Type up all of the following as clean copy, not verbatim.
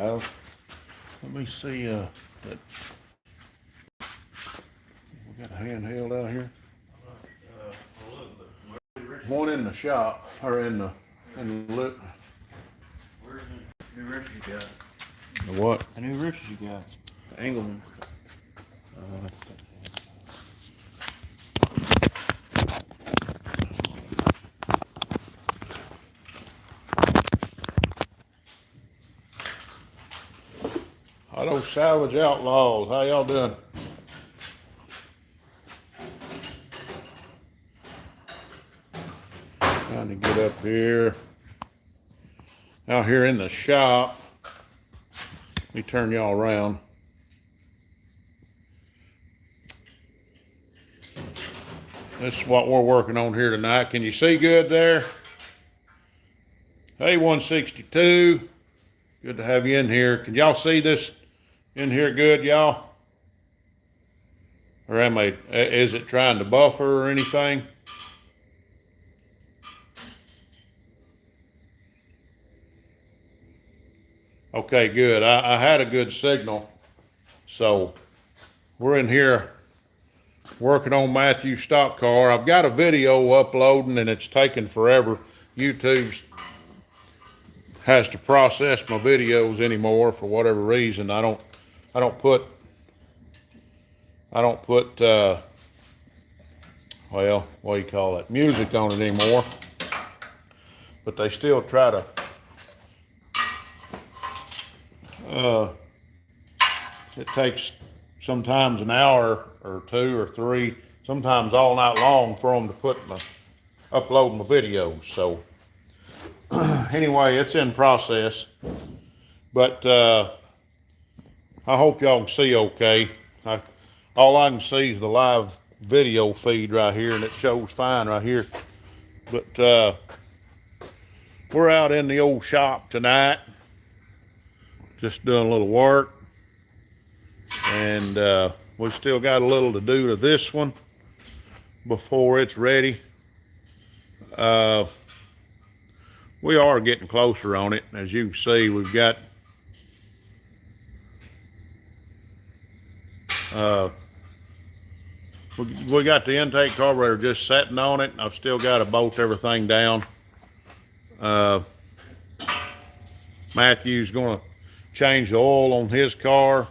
Let me see, that, we got a handheld out here. One in the shop, or in the lip. Where's the new wrenches you got? The what? The new wrenches you got. The Engelman. Hello, Salvage Outlaws. How y'all doing? Trying to get up here. Out here in the shop. Let me turn y'all around. This is what we're working on here tonight. Can you see good there? Hey, 162. Good to have you in here. Can y'all see this in here good, y'all? Or is it trying to buffer or anything? Okay, good. I had a good signal. So we're in here working on Matthew's stock car. I've got a video uploading and it's taking forever. YouTube has to process my videos anymore for whatever reason. I don't put well, what do you call it, music on it anymore. But they still try to it takes sometimes an hour or two or three, sometimes all night long for them to upload my videos. So anyway, it's in process, but I hope y'all can see okay. All I can see is the live video feed right here, and it shows fine right here. But we're out in the old shop tonight, just doing a little work, and we've still got a little to do to this one before it's ready. We are getting closer on it. As you can see, we've got we got the intake carburetor just sitting on it. I've still got to bolt everything down. Matthew's going to change the oil on his car.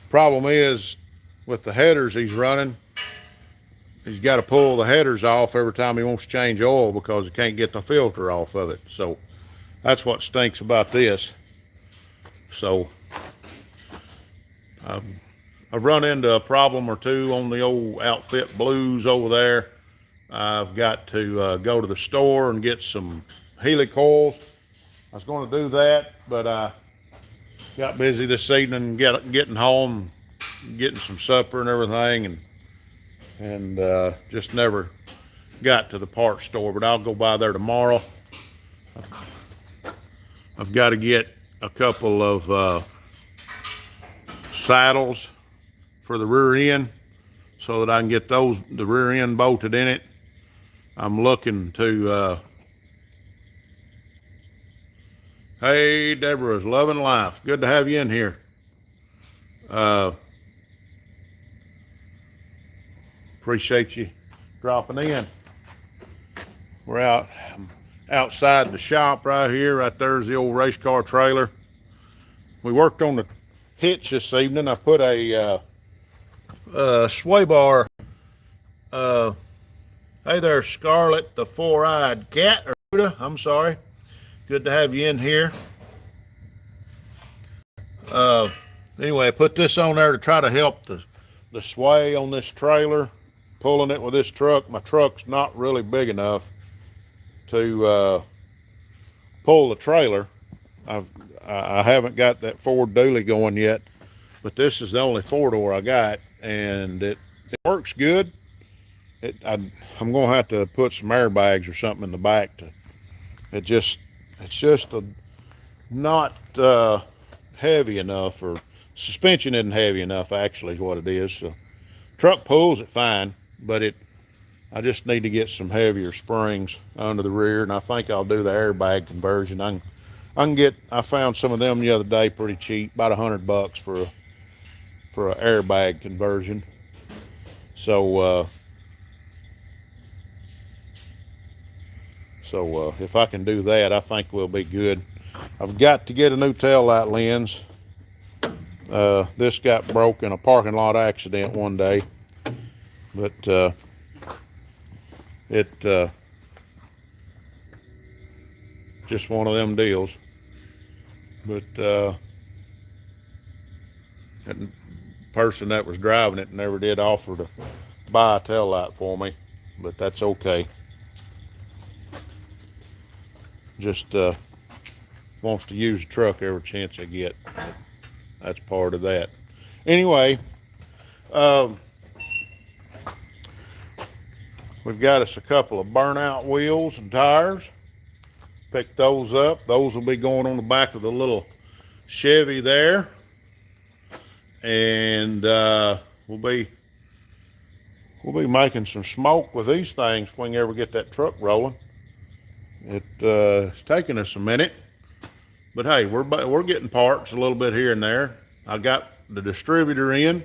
Problem is with the headers he's running, he's got to pull the headers off every time he wants to change oil because he can't get the filter off of it. So that's what stinks about this. So I've run into a problem or two on the old Outfit Blues over there. I've got to go to the store and get some helicoils. I was going to do that, but I got busy this evening getting home, getting some supper and everything, and just never got to the parts store. But I'll go by there tomorrow. I've got to get a couple of saddles for the rear end so that I can get the rear end bolted in it. I'm looking to hey, Deborah's loving life. Good to have you in here. Appreciate you dropping in. We're outside the shop right here. Right there's the old race car trailer. We worked on the hitch this evening. I put a sway bar. Hey there, Scarlet, the four-eyed cat. Or Buddha, I'm sorry. Good to have you in here. Anyway, I put this on there to try to help the sway on this trailer. Pulling it with this truck. My truck's not really big enough to pull the trailer. I haven't got that Ford dually going yet, but this is the only four-door I got, and it works good. I'm gonna have to put some airbags or something in the back it's just not heavy enough, or suspension isn't heavy enough actually is what it is. So truck pulls it fine, but I just need to get some heavier springs under the rear, and I think I'll do the airbag conversion. I found some of them the other day pretty cheap, about $100 for an airbag conversion. So if I can do that, I think we'll be good. I've got to get a new tail light lens. This got broke in a parking lot accident one day, but just one of them deals. But that person that was driving it never did offer to buy a tail light for me, but that's okay. Just wants to use the truck every chance I get. That's part of that. Anyway, we've got us a couple of burnout wheels and tires. Pick those up. Those will be going on the back of the little Chevy there. And we'll be making some smoke with these things if we can ever get that truck rolling. It's taking us a minute, but hey, we're getting parts a little bit here and there. I got the distributor in,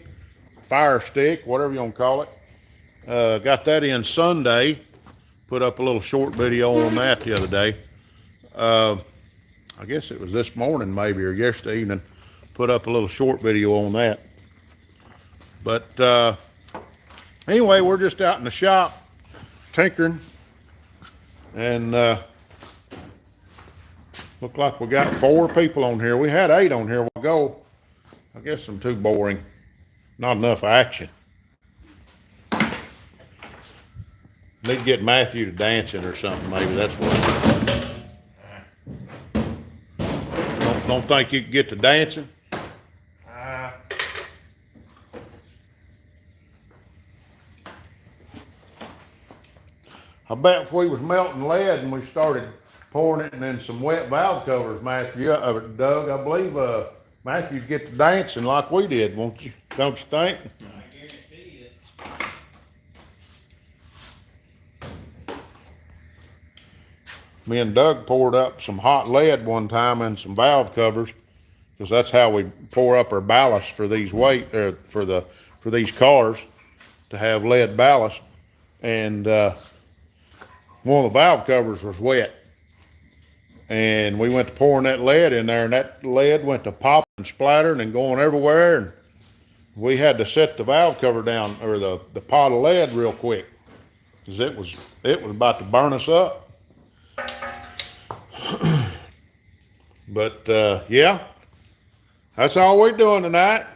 fire stick, whatever you want to call it. Got that in Sunday. Put up a little short video on that the other day. I guess it was this morning maybe, or yesterday evening. Put up a little short video on that. But anyway, we're just out in the shop tinkering, and look like we got 4 people on here. We had 8 on here a while ago. I guess I'm too boring. Not enough action. Need to get Matthew to dancing or something, maybe. That's what. Don't think you can get to dancing? I bet if we was melting lead and we started pouring it and then some wet valve covers, Matthew, Doug, I believe Matthew'd get to dancing like we did, won't you? Don't you think? I guarantee it. Me and Doug poured up some hot lead one time and some valve covers, because that's how we pour up our ballast for these for these cars, to have lead ballast. And one of the valve covers was wet, and we went to pouring that lead in there, and that lead went to popping and splattering and going everywhere, and we had to set the valve cover down, or the pot of lead, real quick, because it was about to burn us up. But yeah, that's all we're doing tonight.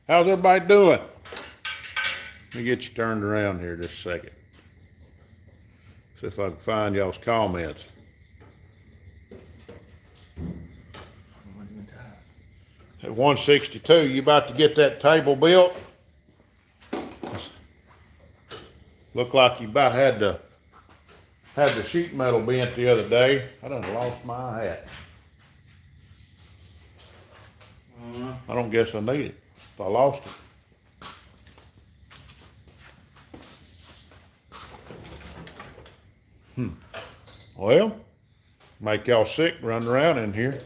How's everybody doing? Let me get you turned around here just a second. See if I can find y'all's comments. At 162, you about to get that table built? Look like you about had the sheet metal bent the other day. I done lost my hat. I don't guess I need it if I lost it. Well, make y'all sick running around in here.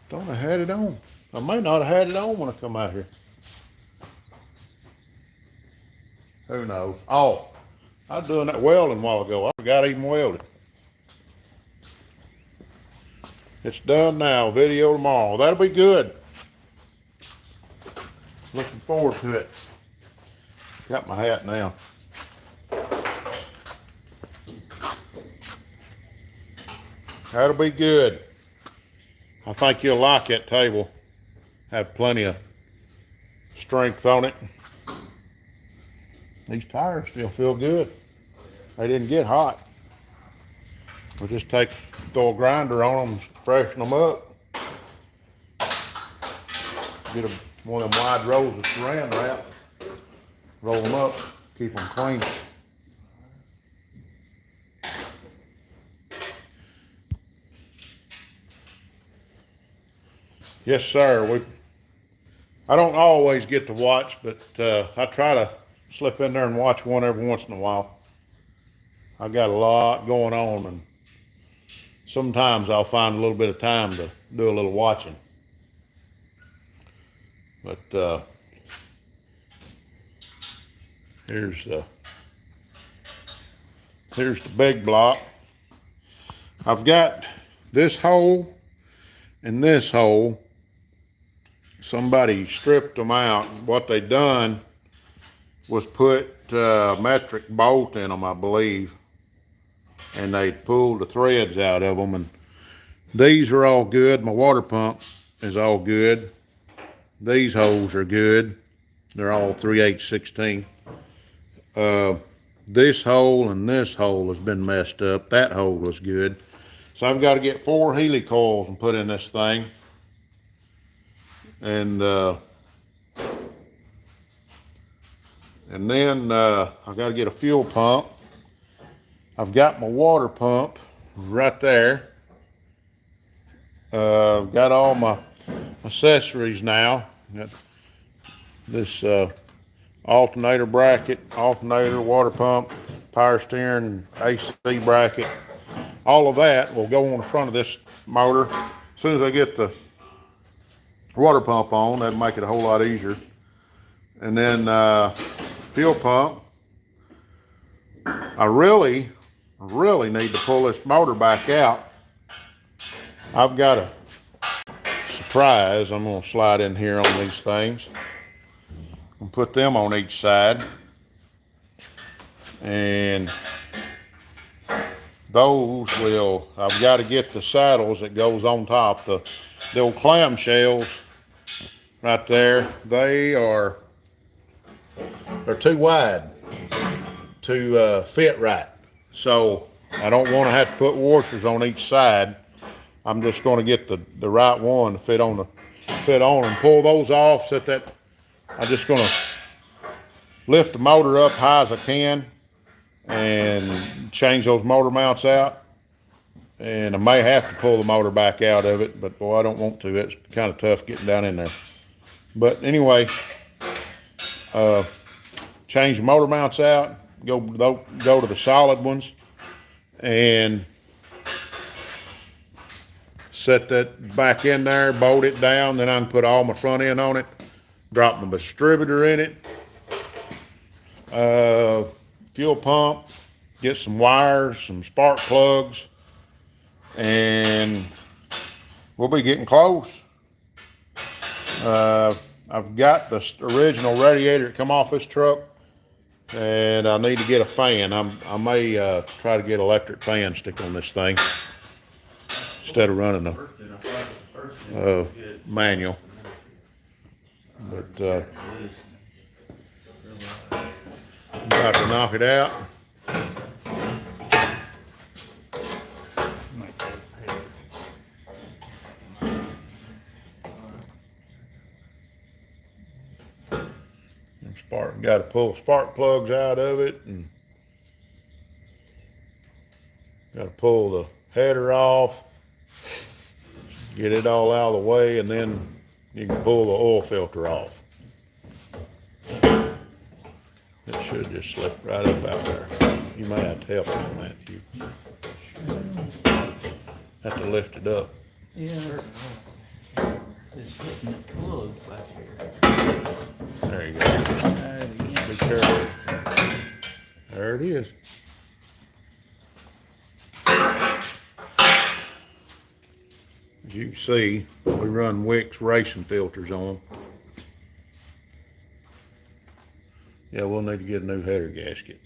Thought I had it on. I may not have had it on when I come out here. Who knows? Oh, I was doing that welding a while ago. I forgot I even welded. It's done now. Video tomorrow. That'll be good. Looking forward to it. Got my hat now. That'll be good. I think you'll like that table. Have plenty of strength on it. These tires still feel good. They didn't get hot. We'll just throw a grinder on them, freshen them up. Get one of them wide rolls of saran wrap. Roll them up, keep them clean. Yes, sir. I don't always get to watch, but I try to slip in there and watch one every once in a while. I got a lot going on, and sometimes I'll find a little bit of time to do a little watching. But here's the big block. I've got this hole and this hole. Somebody stripped them out. What they done was put a metric bolt in them, I believe, and they pulled the threads out of them. And these are all good. My water pump is all good. These holes are good. They're all 3/8/16. This hole and this hole has been messed up. That hole was good. So I've got to get 4 helicoils and put in this thing. And then I've got to get a fuel pump. I've got my water pump right there. I've got all my accessories now. Got this alternator bracket, alternator, water pump, power steering, AC bracket. All of that will go on the front of this motor. As soon as I get the water pump on, that'll make it a whole lot easier. And then fuel pump. I really need to pull this motor back out. I've got a surprise. I'm gonna slide in here on these things and put them on each side. And those will, I've got to get the saddles that goes on top. The old clamshells right there, they're too wide to fit right. So I don't want to have to put washers on each side. I'm just going to get the right one to fit on and pull those off. I'm just going to lift the motor up high as I can and change those motor mounts out. And I may have to pull the motor back out of it, but boy, I don't want to. It's kind of tough getting down in there. But anyway, change the motor mounts out, go to the solid ones, and set that back in there, bolt it down. Then I can put all my front end on it, drop my distributor in it, fuel pump, get some wires, some spark plugs, and we'll be getting close. I've got the original radiator that come off this truck, and I need to get a fan. I may try to get an electric fan stick on this thing instead of running a manual. But I'm about to knock it out. Got to pull spark plugs out of it, and got to pull the header off, get it all out of the way, and then you can pull the oil filter off. It should just slip right up out there. You may have to help me, Matthew. Have to lift it up. Yeah. Just hitting the plug back here. There you go. Just be careful. There it is. As you can see, we run Wix racing filters on them. Yeah, we'll need to get a new header gasket.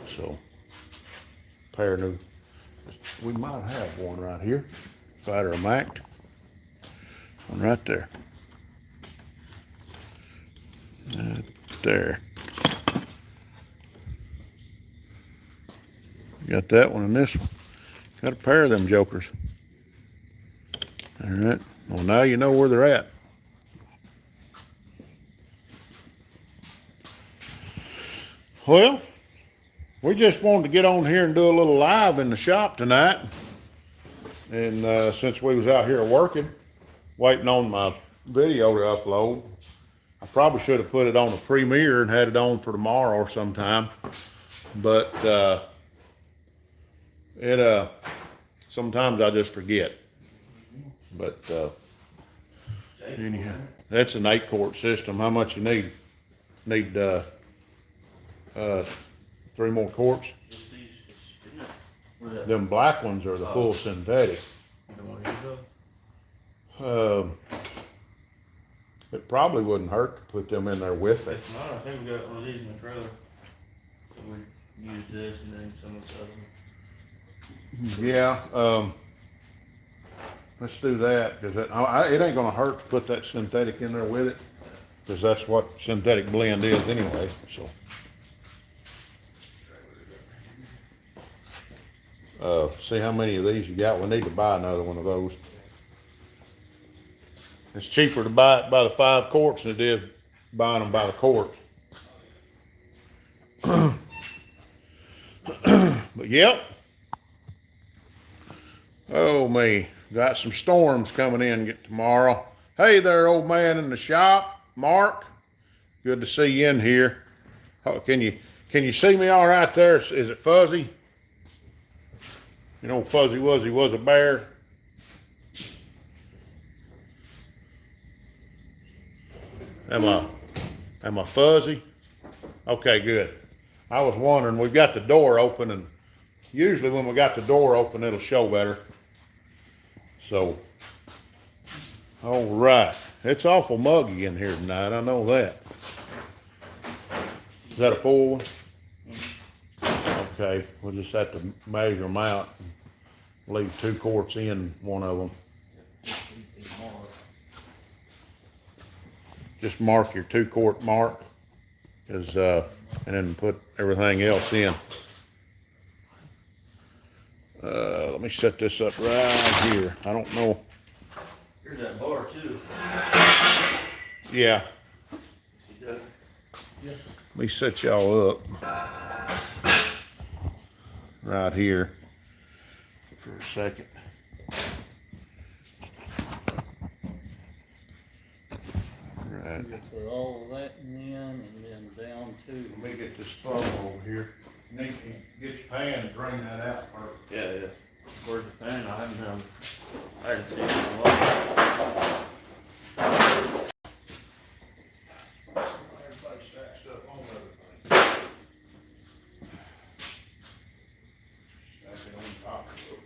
So, pair of new. We might have one right here. Fighter or Mac. One right there. There. Got that one and this one. Got a pair of them jokers. All right. Well, now you know where they're at. Well, we just wanted to get on here and do a little live in the shop tonight. And since we was out here working, waiting on my video to upload, I probably should have put it on a premiere and had it on for tomorrow or sometime. But, sometimes I just forget. But, anyhow, that's an 8-quart system. How much you need? Need, 3 more quarts? Just these, isn't it? Where's that? Them black ones are the full synthetic. You don't want these though? It probably wouldn't hurt to put them in there with it. If not, I think we got one of these in the trailer. So we use this and then some of the other. Yeah, let's do that, cause it ain't gonna hurt to put that synthetic in there with it, cause that's what synthetic blend is anyway, so. See how many of these you got. We need to buy another one of those. It's cheaper to buy it by the 5 quarts than it is buying them by the quart. But yep. Oh me, got some storms coming in tomorrow. Hey there, old man in the shop, Mark. Good to see you in here. Oh, can you see me all right there? Is it fuzzy? You know, Fuzzy Wuzzy was a bear. Am I fuzzy? Okay, good. I was wondering, we've got the door open, and usually when we got the door open, it'll show better. So, all right. It's awful muggy in here tonight, I know that. Is that a full one? Okay, we'll just have to measure them out and leave 2 quarts in one of them. Just mark your 2-quart mark, and then put everything else in. Let me set this up right here. I don't know. Here's that bar too. Yeah. See that? Yeah. Let me set y'all up right here for a second. Right. You put all of that in and then down to. Let me get this thumb over here. Need to get your pan and drain that out first. Yeah, yeah. Where's the fan? I hadn't seen it in a while. Everybody stack stuff on everything. Stack it on top of it.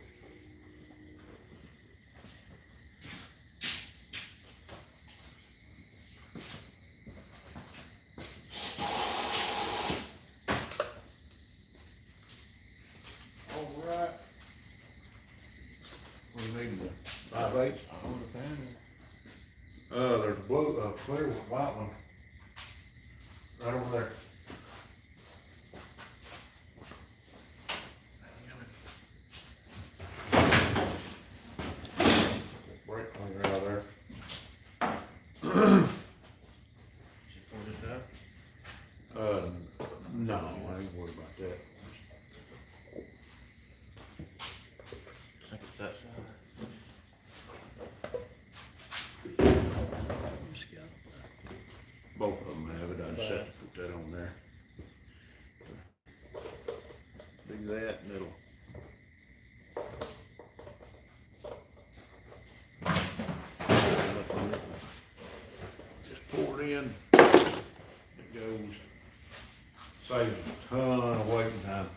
All right. What do you need? 5/8? Oh, the fan. There's a blue, clear white one. Right over there. Brake cleaner out there. She pulled it out. No, I ain't worried about that. I think it's that side. Both of them have it. I just have to put that on there. Do that and it'll. Just pour it in. It goes. Saves a ton of waiting time.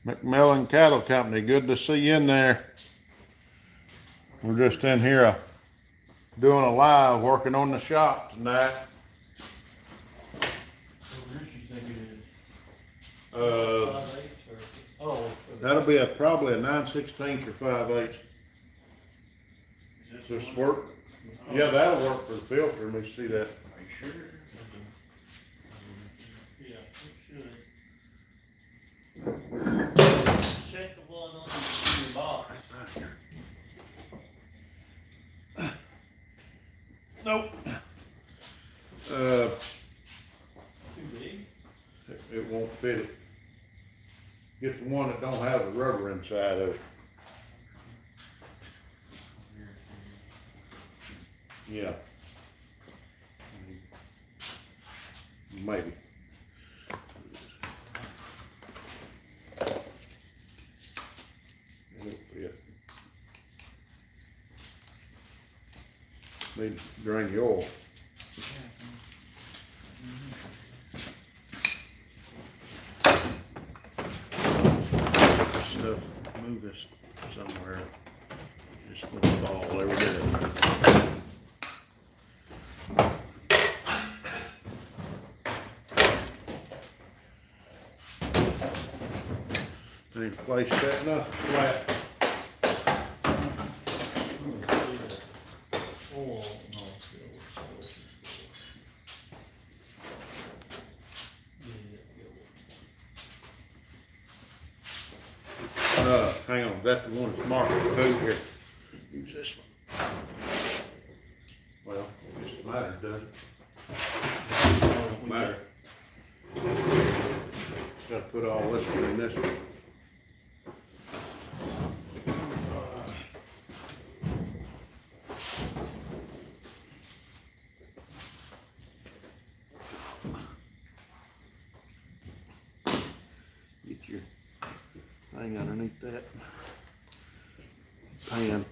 McMillan Cattle Company, good to see you in there. We're just in here doing a live, working on the shop tonight. Where do you think it is? 5/8 or, oh. That'll be probably a 9/16 or 5/8. Is this Does this the one? work? Yeah, that'll work for the filter. Let me see that. Are you sure? Yeah, it should. Check the one on the box. Nope. Too big? It won't fit it. Get the one that don't have the rubber inside of it. Yeah. Maybe. It'll fit. Need to drain the oil. Stuff, move this somewhere. Just gonna fall, there we go. Need to place that enough flat. Hang on, that's the one that's marked with two here. Use this one. Well, it just matters, doesn't it? Don't matter. Gotta put all this one in this one. Get your thing underneath that pan.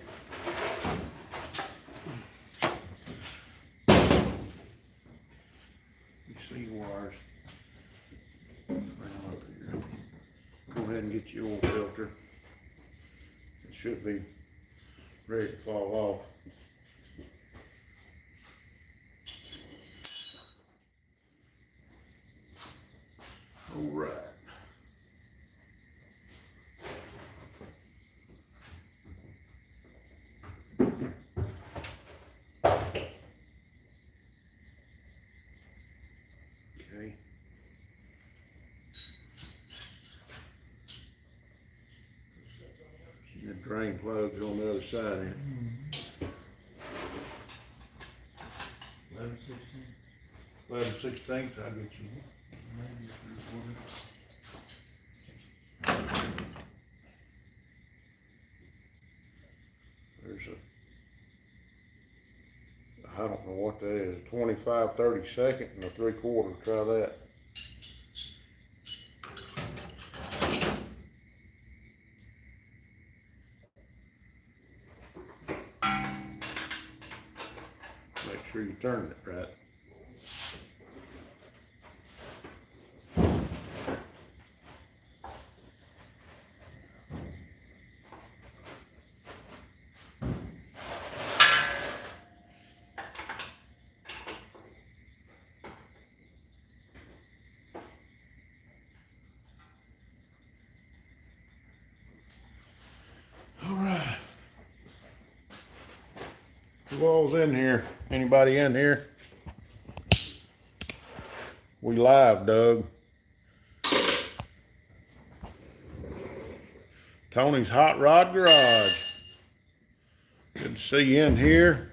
You see wires. Bring them over here. Go ahead and get your oil filter. It should be ready to fall off. All right. Okay. The drain plug's on the other side here. 11/16, I'll get you. There's a, I don't know what that is, 25/32 and a 3/4, try that. Make sure you turn it right. All right. Who all's in here? Anybody in here? We live, Doug. Tony's Hot Rod Garage. Good to see you in here.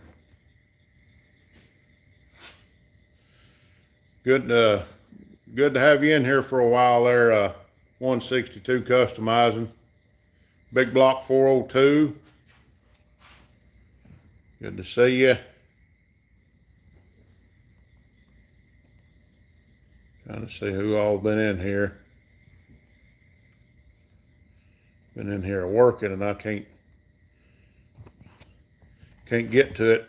Good to have you in here for a while there. 162 customizing. Big Block 402. Good to see you. Trying to see who all been in here. Been in here working and I can't get to it.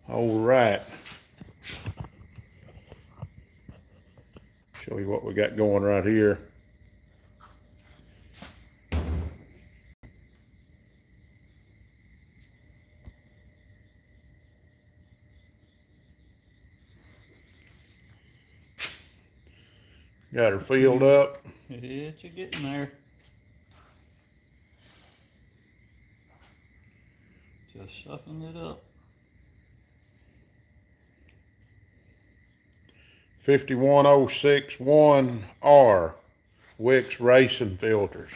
All right. Show you what we got going right here. Got her filled up. It's getting there. Just sucking it up. 51061R Wix Racing filters.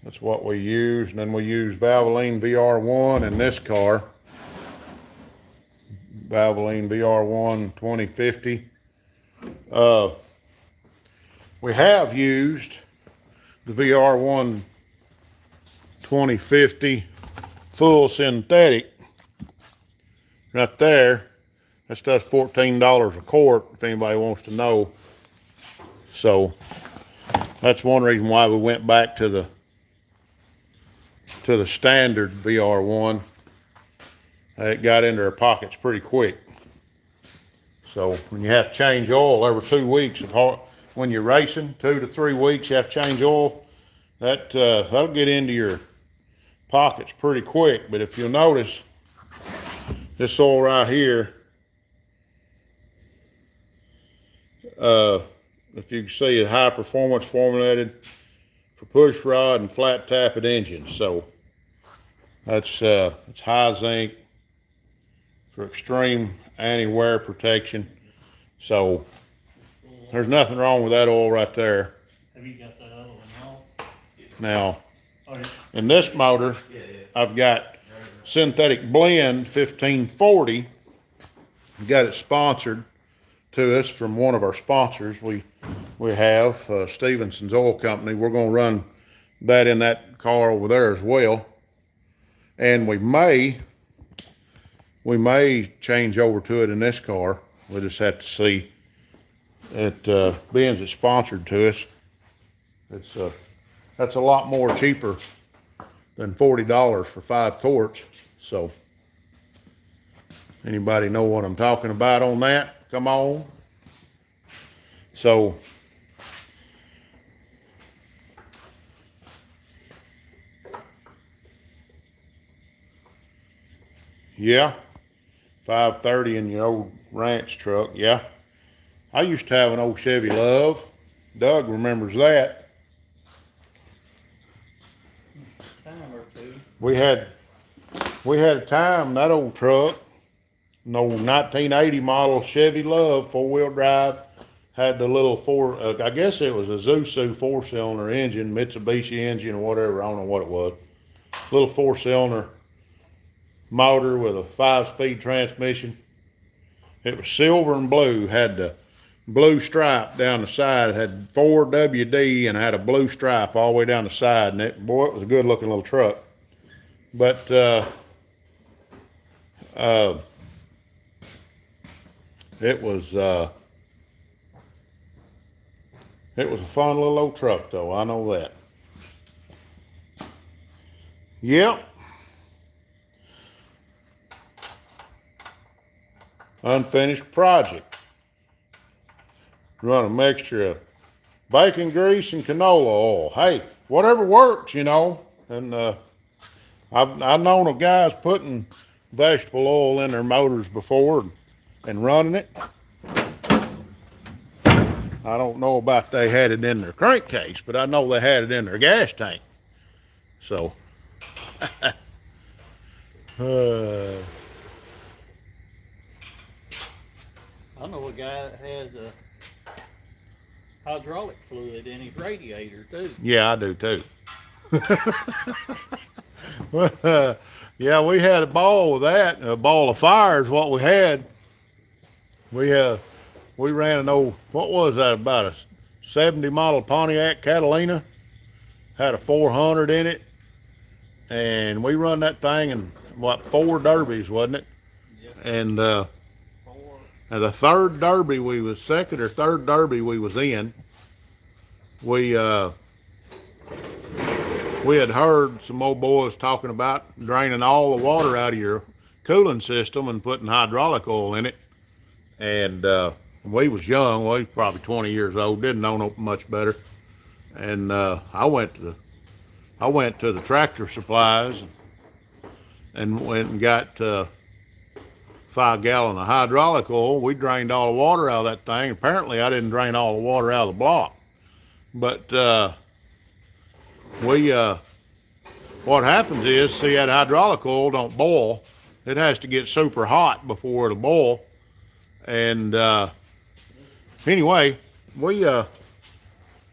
That's what we use. And then we use Valvoline VR1 in this car. Valvoline VR1 2050. We have used the VR1 2050 full synthetic right there. That stuff's $14 a quart if anybody wants to know. So that's one reason why we went back to the standard VR1. It got into our pockets pretty quick. So when you have to change oil every 2 weeks, when you're racing, 2 to 3 weeks, you have to change oil. That'll get into your pockets pretty quick. But if you'll notice, this oil right here, if you can see, it's high performance formulated for push rod and flat tappet engines. So that's it's high zinc for extreme anti-wear protection. So there's nothing wrong with that oil right there. Have you got that other one off? Now, Oh, yeah. in this motor, I've got synthetic blend 1540. Got it sponsored to us from one of our sponsors. We have Stevenson's Oil Company. We're going to run that in that car over there as well, and we may change over to it in this car. We just have to see. It being it's sponsored to us, that's a lot more cheaper than $40 for 5 quarts. So anybody know what I'm talking about on that? Come on. So yeah, 530 in your old ranch truck. Yeah, I used to have an old Chevy Love. Doug remembers that. Time or two. We had a time, that old truck, no 1980 model Chevy Love, 4-wheel drive, had the little I guess it was a Zusu 4-cylinder engine, Mitsubishi engine or whatever, I don't know what it was. Little 4-cylinder motor with a 5-speed transmission. It was silver and blue, had the blue stripe down the side, it had 4 WD and had a blue stripe all the way down the side, and it was a good looking little truck. But it was a fun little old truck though, I know that. Yep. Unfinished project. Run a mixture of bacon grease and canola oil. Hey, whatever works, you know. And I've known of guys putting vegetable oil in their motors before and running it. I don't know about they had it in their crankcase, but I know they had it in their gas tank. So, I know a guy that has a hydraulic fluid in his radiator too. yeah, I do too. Yeah, we had a ball with that. A ball of fire is what we had. We ran an old, what was that, about a 70 model Pontiac Catalina. Had a 400 in it. And we run that thing in, 4 derbies, wasn't it? Yep. And 4. the third derby second or third derby we was in, we had heard some old boys talking about draining all the water out of your cooling system and putting hydraulic oil in it. And we was young, we was probably 20 years old, didn't know no much better. And I went to the Tractor Supplies and went and got 5 gallon of hydraulic oil. We drained all the water out of that thing. Apparently I didn't drain all the water out of the block. But what happens is, see, that hydraulic oil don't boil. It has to get super hot before it'll boil. And anyway, we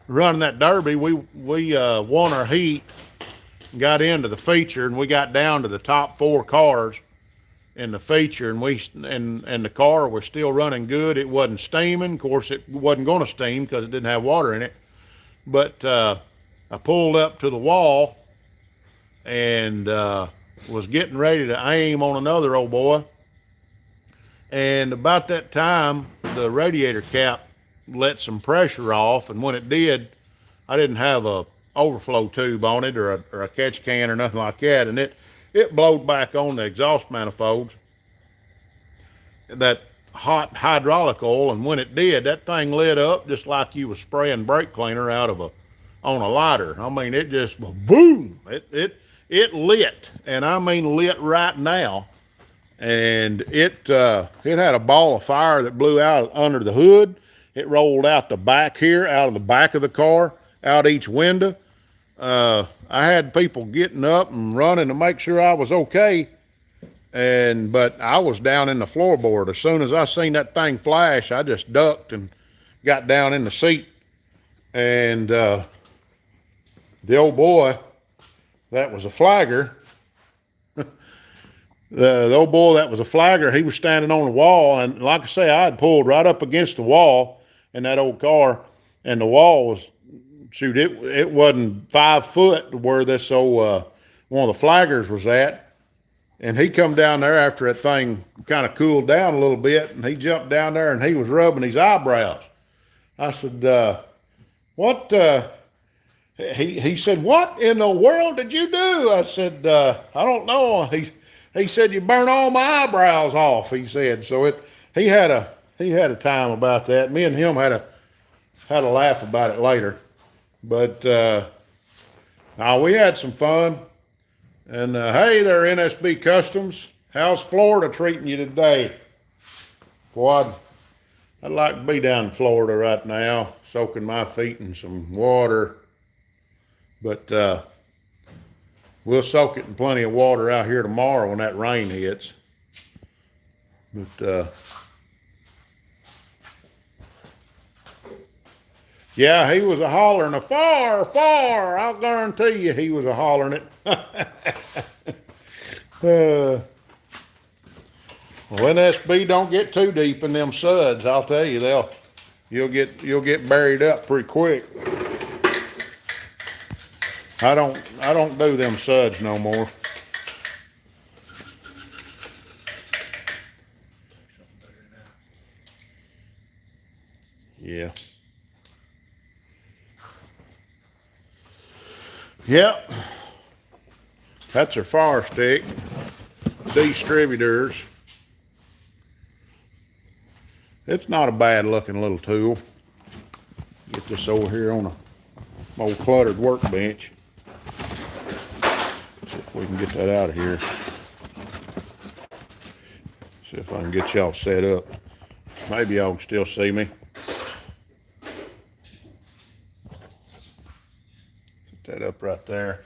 running that derby, we won our heat, got into the feature, and we got down to the top 4 cars. in the feature, and the car was still running good. It wasn't steaming. Of course, it wasn't going to steam because it didn't have water in it. But I pulled up to the wall and was getting ready to aim on another old boy. And about that time, the radiator cap let some pressure off, and when it did, I didn't have a overflow tube on it or a catch can or nothing like that, and it blowed back on the exhaust manifolds, that hot hydraulic oil, and when it did, that thing lit up just like you was spraying brake cleaner out of on a lighter. I mean, it just boom, it lit, and I mean lit right now. And it had a ball of fire that blew out under the hood. It rolled out the back here, out of the back of the car, out each window. I had people getting up and running to make sure I was okay. But I was down in the floorboard. As soon as I seen that thing flash, I just ducked and got down in the seat. And the old boy that was a flagger, the old boy that was a flagger, he was standing on the wall, and like I say, I had pulled right up against the wall in that old car, and the wall was, shoot, it wasn't 5 foot where this old one of the flaggers was at, and he come down there after that thing kind of cooled down a little bit, and he jumped down there and he was rubbing his eyebrows. I said, what? He said, what in the world did you do? I said, I don't know. He said, you burn all my eyebrows off, he said. So he had a time about that. Me and him had a laugh about it later. But we had some fun. And hey there, NSB Customs. How's Florida treating you today? Boy, I'd like to be down in Florida right now, soaking my feet in some water. But we'll soak it in plenty of water out here tomorrow when that rain hits. But yeah, he was a hollering a far, far. I'll guarantee you he was a hollering it. Well, NSB don't get too deep in them suds. I'll tell you, you'll get buried up pretty quick. I don't do them suds no more. Yeah. Yep. That's our fire stick. Distributors. It's not a bad looking little tool. Get this over here on a old cluttered workbench. See if we can get that out of here. See if I can get y'all set up. Maybe y'all can still see me. Set that up right there.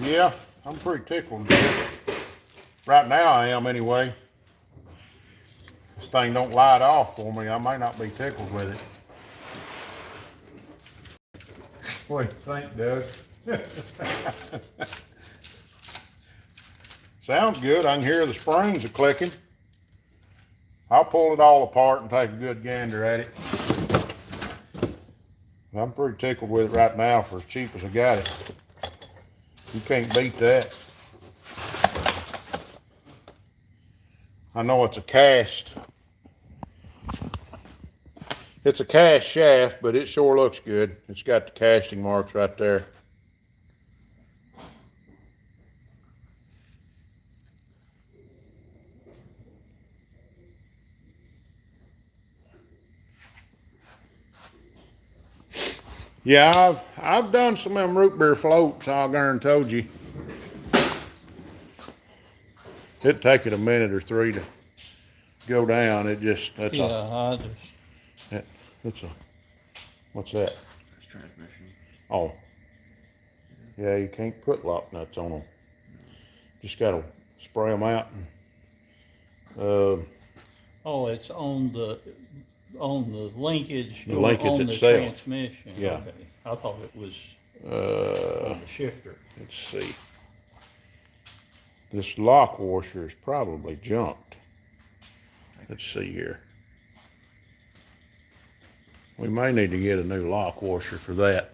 Yeah, I'm pretty tickled. Right now I am anyway. This thing don't light off for me. I might not be tickled with it. What do you think, Doug? Sounds good. I can hear the springs are clicking. I'll pull it all apart and take a good gander at it. I'm pretty tickled with it right now for as cheap as I got it. You can't beat that. I know it's a cast. It's a cast shaft, but it sure looks good. It's got the casting marks right there. Yeah, I've done some of them root beer floats, I darn told you. It'd take it a minute or 3 to go down. That's what's that? That's transmission. Oh. Yeah, you can't put lock nuts on them. Just gotta spray them out. Oh, it's on the linkage. The linkage on itself. the transmission. Yeah. Okay. I thought it was Uh, on the shifter. let's see. This lock washer is probably junked. Let's see here. We may need to get a new lock washer for that.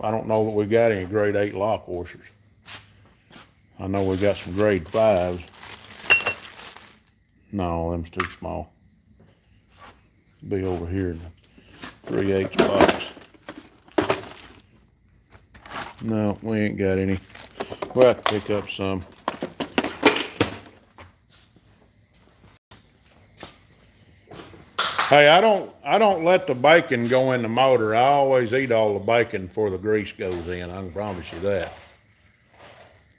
I don't know that we got any grade 8 lock washers. I know we got some grade 5s. No, them's too small. Be over here in the 3/8 box. No, we ain't got any. We'll have to pick up some. Hey, I don't let the bacon go in the motor. I always eat all the bacon before the grease goes in. I can promise you that.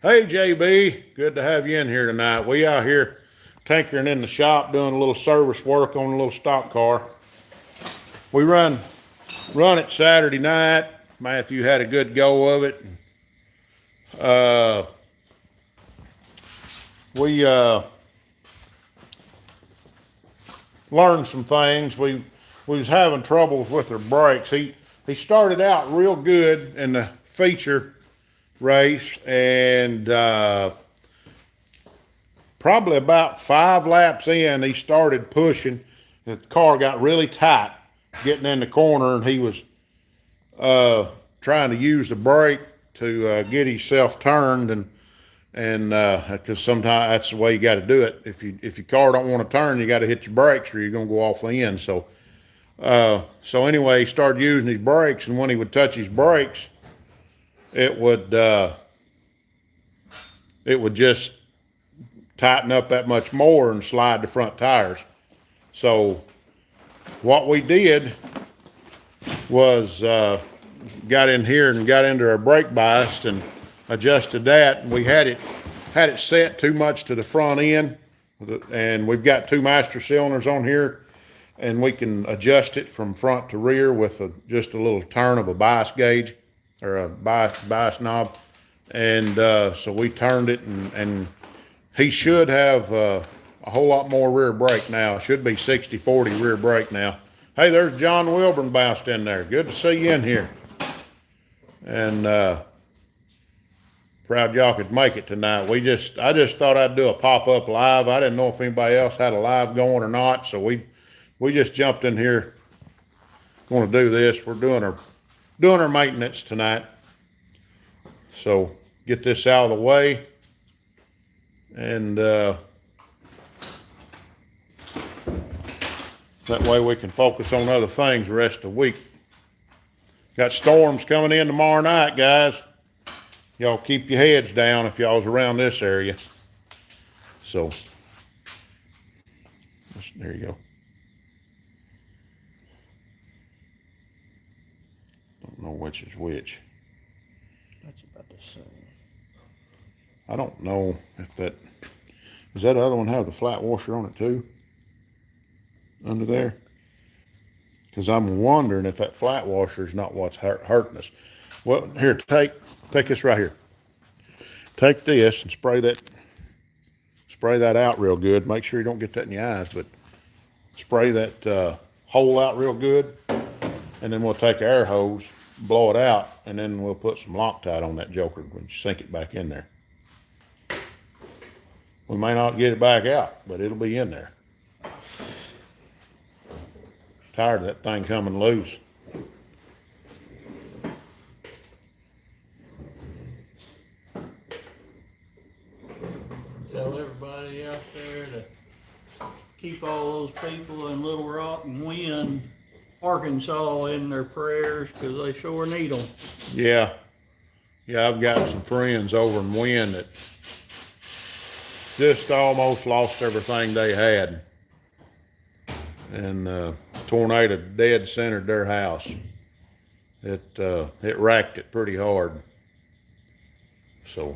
Hey, JB, good to have you in here tonight. We out here tinkering in the shop doing a little service work on a little stock car. We run it Saturday night. Matthew had a good go of it. We learned some things. We was having troubles with our brakes. He started out real good in the feature race, and probably about 5 laps in, he started pushing. The car got really tight getting in the corner, and he was trying to use the brake to get himself turned, and because sometimes that's the way you got to do it. If your car don't want to turn, you got to hit your brakes or you're gonna go off the end. So anyway, he started using his brakes, and when he would touch his brakes, it would just tighten up that much more and slide the front tires. So what we did was got in here and got into our brake bias and adjusted that, and we had it set too much to the front end, and we've got 2 master cylinders on here, and we can adjust it from front to rear with just a little turn of a bias gauge or a bias knob. And so we turned it, and he should have a whole lot more rear brake now. It should be 60-40 rear brake now. Hey, there's John Wilburn bounced in there. Good to see you in here. And proud y'all could make it tonight. I just thought I'd do a pop-up live. I didn't know if anybody else had a live going or not, so we just jumped in here. Going to do this. We're doing our maintenance tonight. So get this out of the way, and that way we can focus on other things the rest of the week. Got storms coming in tomorrow night, guys. Y'all keep your heads down if y'all's around this area. So, there you go. Don't know which is which. That's about the same. I don't know if does that other one have the flat washer on it too? Under there? Because I'm wondering if that flat washer is not what's hurting us. Well, here, take this right here. Take this and spray that out real good. Make sure you don't get that in your eyes, but spray that hole out real good, and then we'll take our air hose, blow it out, and then we'll put some Loctite on that joker when you sink it back in there. We may not get it back out, but it'll be in there. Tired of that thing coming loose. Tell everybody out there to keep all those people in Little Rock and Wynn, Arkansas in their prayers, because they sure need them. Yeah, I've got some friends over in Wynn that just almost lost everything they had, and tornado dead centered their house. It racked it pretty hard, so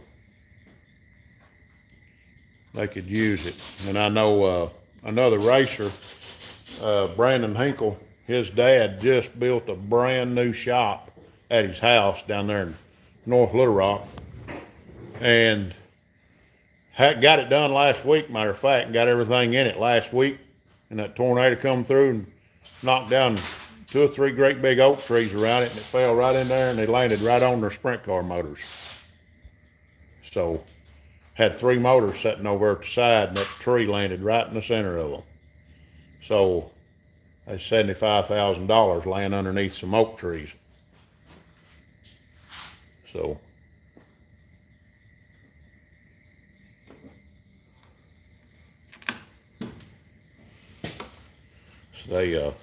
they could use it. And I know another racer, Brandon Hinkle, his dad just built a brand new shop at his house down there in North Little Rock, and got it done last week, matter of fact, and got everything in it last week. And that tornado come through and knocked down 2 or 3 great big oak trees around it, and it fell right in there, and they landed right on their sprint car motors. So, had 3 motors sitting over at the side, and that tree landed right in the center of them. So, that's $75,000 laying underneath some oak trees. So, I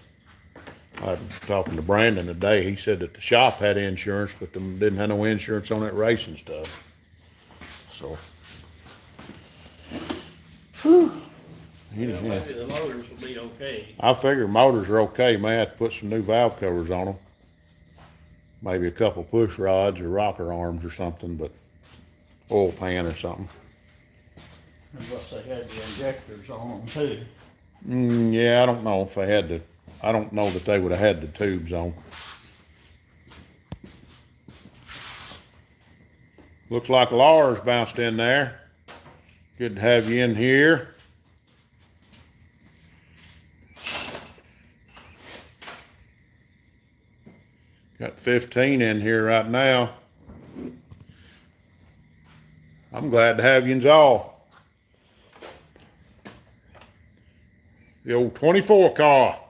was talking to Brandon today. He said that the shop had insurance, but they didn't have no insurance on that racing stuff. So, Well, anyhow, maybe the motors will be okay. I figure motors are okay. May have to put some new valve covers on them. Maybe a couple push rods or rocker arms or something, but oil pan or something. Unless they had the injectors on them too. Yeah, I don't know if they had I don't know that they would have had the tubes on. Looks like Laura's bounced in there. Good to have you in here. Got 15 in here right now. I'm glad to have you all. The old 24 car.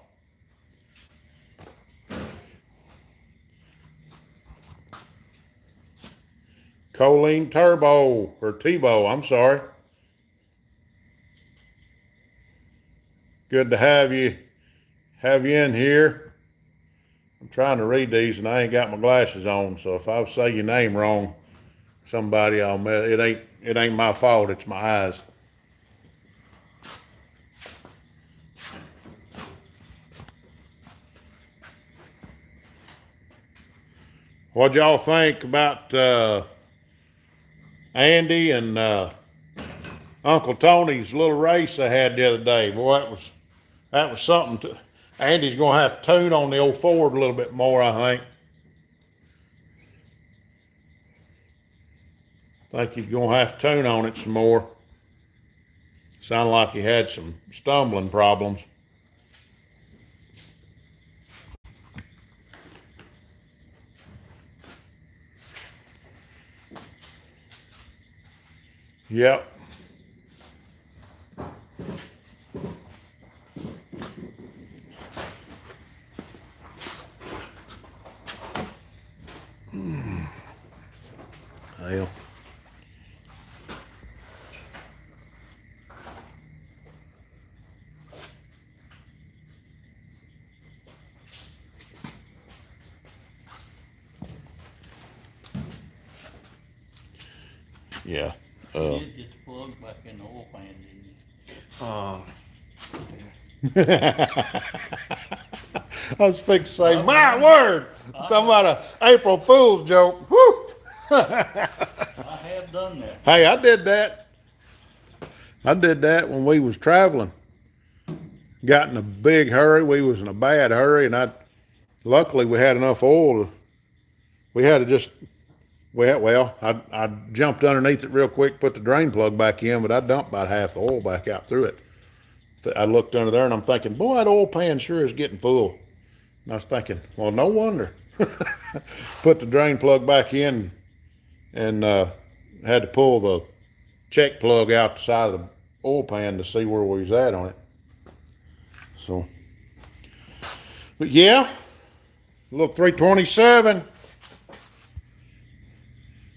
Choline Turbo, or T-Bow, I'm sorry. Good to have you in here. I'm trying to read these and I ain't got my glasses on, so if I say your name wrong, somebody it ain't my fault, it's my eyes. What y'all think about Andy and Uncle Tony's little race they had the other day? Boy, that was something. Andy's gonna have to tune on the old Ford a little bit more, I think he's gonna have to tune on it some more. Sounded like he had some stumbling problems. Yep. Well. Yeah. You did get the plug back in the oil pan, didn't you? I was fixing to say, my word! I'm talking about an April Fool's joke. Whew! I have done that. Hey, I did that. I did that when we was traveling. Got in a big hurry. We was in a bad hurry, and luckily we had enough oil. We had to just, I jumped underneath it real quick, put the drain plug back in, but I dumped about half the oil back out through it. I looked under there and I'm thinking, boy, that oil pan sure is getting full. And I was thinking, well, no wonder. Put the drain plug back in and had to pull the check plug out the side of the oil pan to see where we was at on it. So, but yeah, look, 327.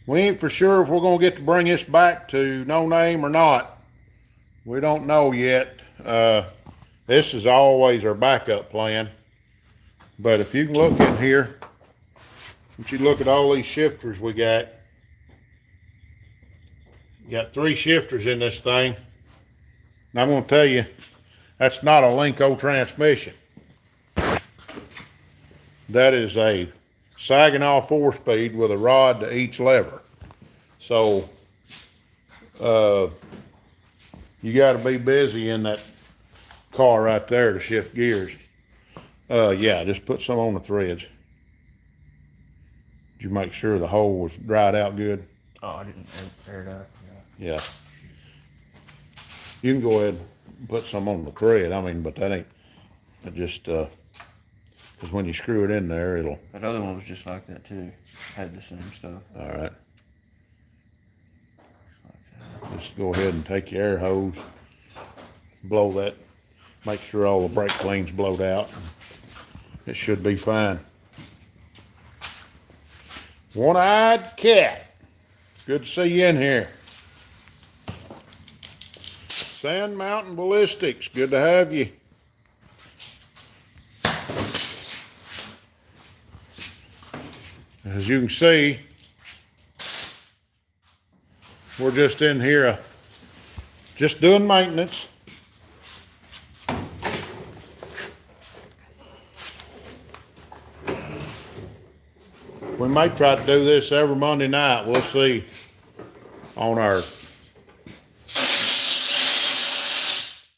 We ain't for sure if we're gonna get to bring this back to No Name or not. We don't know yet. This is always our backup plan. But if you can look in here, once you look at all these shifters we got 3 shifters in this thing. And I'm gonna tell you, that's not a Lenco transmission. That is a Saginaw 4-speed with a rod to each lever. So, you got to be busy in that car right there to shift gears. Yeah, just put some on the threads. Did you make sure the hole was dried out good? Oh, I didn't air it out. Yeah. You can go ahead and put some on the thread, I mean, but that ain't, it just, cause when you screw it in there, it'll, That other one was just like that too. Had the same stuff. all right. Just go ahead and take your air hose, blow that, make sure all the brake clean's blowed out. It should be fine. One-eyed cat. Good to see you in here. Sand Mountain Ballistics, good to have you. As you can see, we're just in here, just doing maintenance. We might try to do this every Monday night. We'll see on our,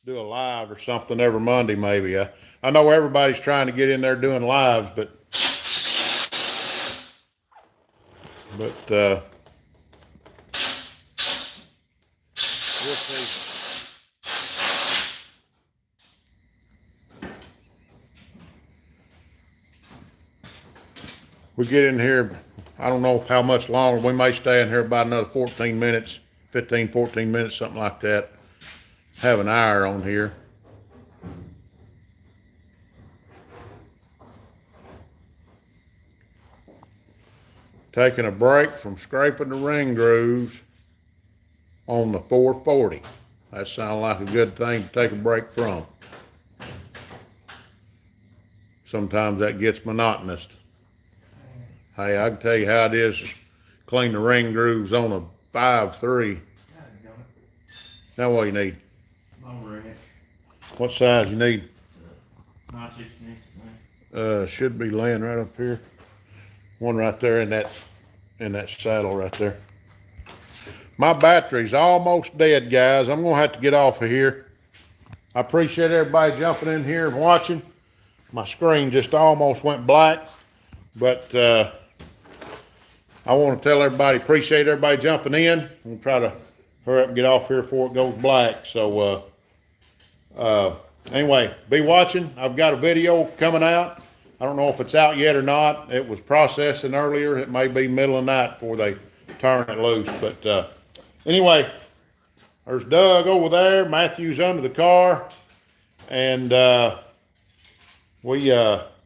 do a live or something every Monday maybe. I know everybody's trying to get in there doing lives, but we'll see. We get in here, I don't know how much longer. We may stay in here about another 14 minutes, 15, 14 minutes, something like that. Have an hour on here. Taking a break from scraping the ring grooves on the 440. That sounds like a good thing to take a break from. Sometimes that gets monotonous. Hey, I can tell you how it is to clean the ring grooves on a 5.3. Now what you need? What size you need? 9/16. Should be laying right up here. One right there in that saddle right there. My battery's almost dead, guys. I'm gonna have to get off of here. I appreciate everybody jumping in here and watching. My screen just almost went black, but I want to tell everybody, appreciate everybody jumping in. I'm gonna try to hurry up and get off here before it goes black. So anyway, be watching. I've got a video coming out. I don't know if it's out yet or not. It was processing earlier. It may be middle of the night before they turn it loose. But anyway, there's Doug over there. Matthew's under the car. And we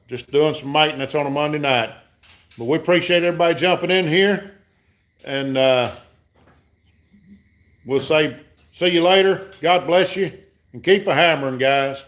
just doing some maintenance on a Monday night. But we appreciate everybody jumping in here. And we'll say, see you later. God bless you. And keep a hammering, guys.